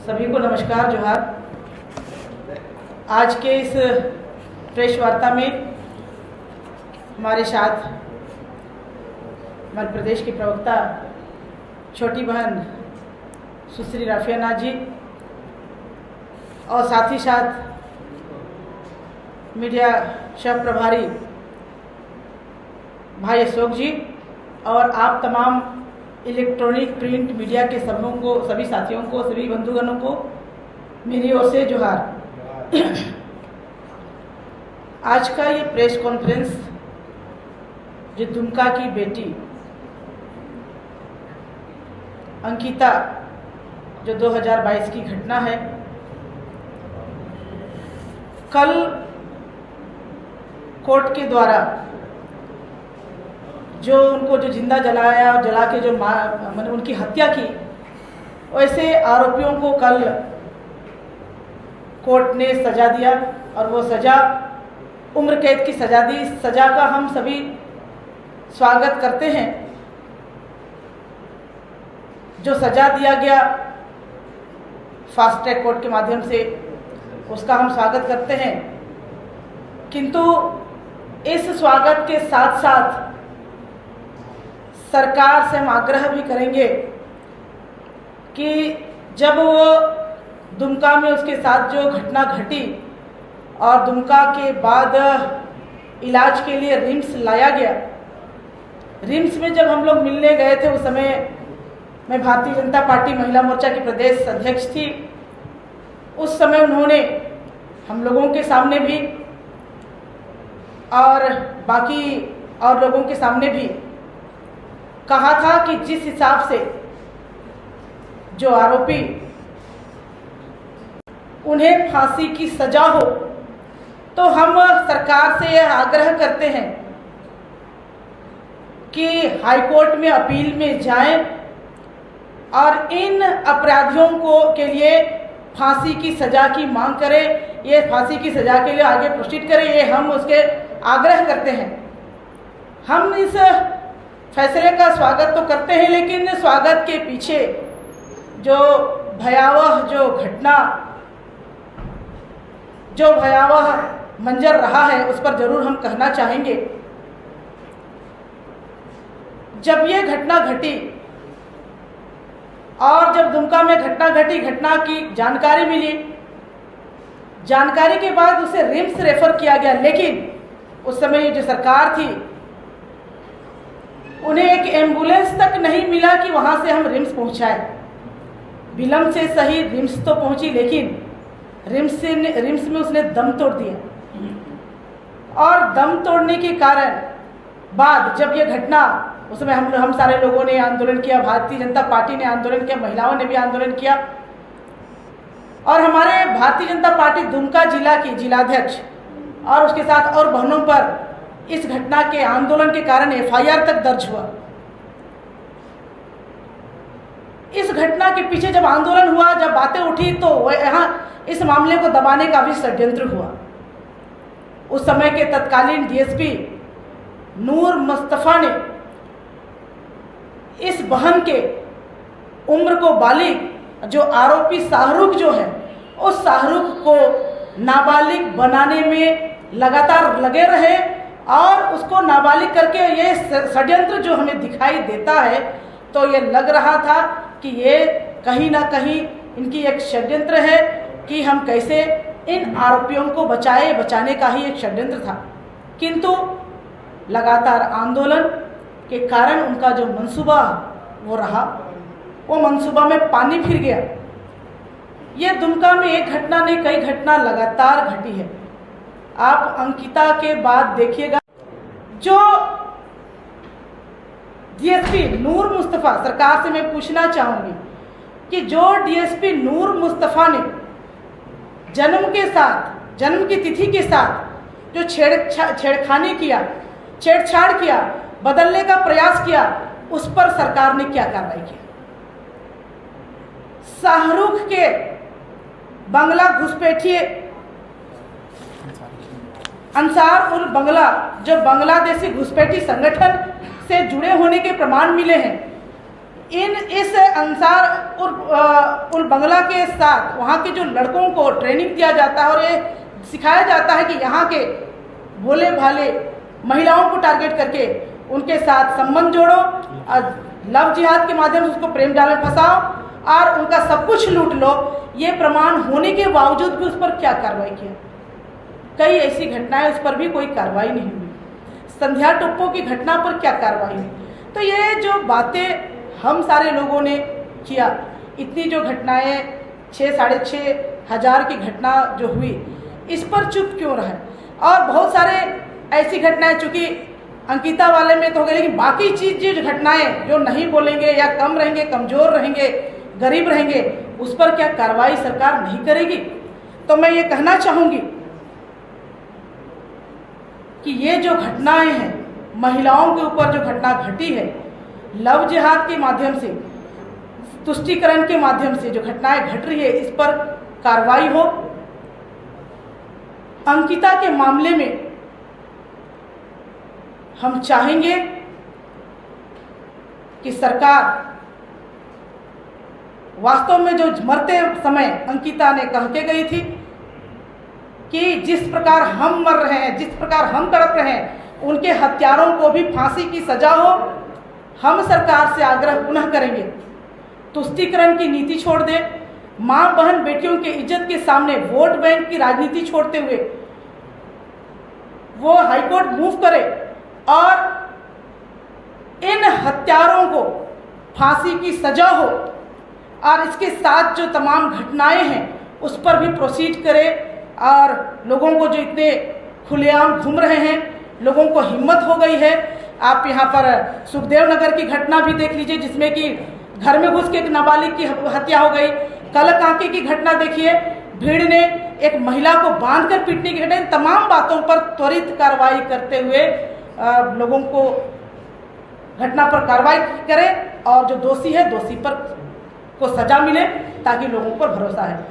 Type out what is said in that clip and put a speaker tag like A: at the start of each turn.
A: सभी को नमस्कार, जोहार। आज के इस प्रेस वार्ता में हमारे साथ मध्य प्रदेश की प्रवक्ता छोटी बहन सुश्री राफिया नाज जी और साथ ही साथ मीडिया शब प्रभारी भाई अशोक जी और आप तमाम इलेक्ट्रॉनिक प्रिंट मीडिया के सभी साथियों को, सभी बंधुगणों को मेरी ओर से जोहार। आज का ये प्रेस कॉन्फ्रेंस जो दुमका की बेटी अंकिता जो 2022 की घटना है, कल कोर्ट के द्वारा जो उनको जिंदा जलाया और जला के जो मतलब उनकी हत्या की, वैसे आरोपियों को कल कोर्ट ने सजा दिया और वो सजा उम्र कैद की सजा दी। इस सजा का हम सभी स्वागत करते हैं। जो सजा दिया गया फास्ट ट्रैक कोर्ट के माध्यम से, उसका हम स्वागत करते हैं, किंतु इस स्वागत के साथ साथ सरकार से हम आग्रह भी करेंगे कि जब वो दुमका में उसके साथ जो घटना घटी और दुमका के बाद इलाज के लिए रिम्स लाया गया, रिम्स में जब हम लोग मिलने गए थे, उस समय मैं भारतीय जनता पार्टी महिला मोर्चा की प्रदेश अध्यक्ष थी। उस समय उन्होंने हम लोगों के सामने भी और बाकी और लोगों के सामने भी कहा था कि जिस हिसाब से जो आरोपी उन्हें फांसी की सजा हो, तो हम सरकार से यह आग्रह करते हैं कि हाईकोर्ट में अपील में जाएं और इन अपराधियों के लिए फांसी की सजा की मांग करें। ये फांसी की सजा के लिए आगे प्रोसीड करें, ये हम उसके आग्रह करते हैं। हम इस फैसले का स्वागत तो करते हैं, लेकिन स्वागत के पीछे जो भयावह मंजर रहा है, उस पर जरूर हम कहना चाहेंगे। जब ये घटना घटी और जब दुमका में घटना घटी, घटना की जानकारी मिली, जानकारी के बाद उसे रिम्स रेफर किया गया, लेकिन उस समय जो सरकार थी उन्हें एक एम्बुलेंस तक नहीं मिला कि वहां से हम रिम्स पहुंचाए। विलंब से सही रिम्स तो पहुंची, लेकिन रिम्स में उसने दम तोड़ दिया और दम तोड़ने के कारण बाद जब ये घटना, उसमें हम सारे लोगों ने आंदोलन किया, भारतीय जनता पार्टी ने आंदोलन किया, महिलाओं ने भी आंदोलन किया और हमारे भारतीय जनता पार्टी दुमका जिला की जिलाध्यक्ष और उसके साथ और बहनों पर इस घटना के आंदोलन के कारण एफआईआर तक दर्ज हुआ। इस घटना के पीछे जब आंदोलन हुआ, जब बातें उठी, तो यहाँ इस मामले को दबाने का भी षड्यंत्र हुआ। उस समय के तत्कालीन डीएसपी नूर मुस्तफा ने इस बहन के उम्र को बालिग जो आरोपी शाहरुख जो है, उस शाहरुख को नाबालिग बनाने में लगातार लगे रहे और उसको नाबालिग करके ये षड्यंत्र जो हमें दिखाई देता है, तो ये लग रहा था कि ये कहीं ना कहीं इनकी एक षड्यंत्र है कि हम कैसे इन आरोपियों को बचाने का ही एक षड्यंत्र था। किंतु लगातार आंदोलन के कारण उनका जो मंसूबा वो रहा, वो मंसूबा में पानी फिर गया। ये दुमका में एक घटना नहीं, कई घटना लगातार घटी है। आप अंकिता के बाद देखिएगा, जो डीएसपी नूर मुस्तफा, सरकार से मैं पूछना चाहूंगी कि जो डीएसपी नूर मुस्तफा ने जन्म की तिथि के साथ जो छेड़छाड़ किया, बदलने का प्रयास किया, उस पर सरकार ने क्या कार्रवाई की? शाहरुख के बंगला घुसपैठिए अंसार उल बंगला, जो बांग्लादेशी घुसपैठी संगठन से जुड़े होने के प्रमाण मिले हैं, इस अंसार उल बंगला के साथ वहाँ के जो लड़कों को ट्रेनिंग दिया जाता है और ये सिखाया जाता है कि यहाँ के भोले भाले महिलाओं को टारगेट करके उनके साथ संबंध जोड़ो और लव जिहाद के माध्यम से उसको प्रेम जाल में फंसाओ और उनका सब कुछ लूट लो। ये प्रमाण होने के बावजूद भी उस पर क्या कार्रवाई किया? कई ऐसी घटनाएं, उस पर भी कोई कार्रवाई नहीं हुई। संध्या टोप्पो की घटना पर क्या कार्रवाई हुई? तो ये जो बातें हम सारे लोगों ने किया, इतनी जो घटनाएं 6,500 की घटना जो हुई, इस पर चुप क्यों रहे? और बहुत सारे ऐसी घटनाएं, चूँकि अंकिता वाले में तो हो गई, लेकिन बाकी चीज़ जो घटनाएं जो नहीं बोलेंगे या कम रहेंगे, कमज़ोर रहेंगे, गरीब रहेंगे, उस पर क्या कार्रवाई सरकार नहीं करेगी? तो मैं ये कहना चाहूँगी कि ये जो घटनाएं हैं, महिलाओं के ऊपर जो घटना घटी है, लव जिहाद के माध्यम से, तुष्टीकरण के माध्यम से जो घटनाएं घट रही है, इस पर कार्रवाई हो। अंकिता के मामले में हम चाहेंगे कि सरकार वास्तव में जो मरते समय अंकिता ने कह के गई थी कि जिस प्रकार हम मर रहे हैं, जिस प्रकार हम तड़प रहे हैं, उनके हत्यारों को भी फांसी की सजा हो। हम सरकार से आग्रह पुनः करेंगे, तुष्टीकरण की नीति छोड़ दे, मां बहन बेटियों की इज्जत के सामने वोट बैंक की राजनीति छोड़ते हुए वो हाईकोर्ट मूव करे और इन हत्यारों को फांसी की सजा हो और इसके साथ जो तमाम घटनाएं हैं उस पर भी प्रोसीड करे। और लोगों को जो इतने खुलेआम घूम रहे हैं, लोगों को हिम्मत हो गई है। आप यहाँ पर सुखदेव नगर की घटना भी देख लीजिए, जिसमें कि घर में घुस के एक नाबालिग की हत्या हो गई। कलकांके की घटना देखिए, भीड़ ने एक महिला को बांधकर पीटने की घटना। तमाम बातों पर त्वरित कार्रवाई करते हुए लोगों को घटना पर कार्रवाई करें और जो दोषी है दोषी पर को सजा मिले, ताकि लोगों पर भरोसा है।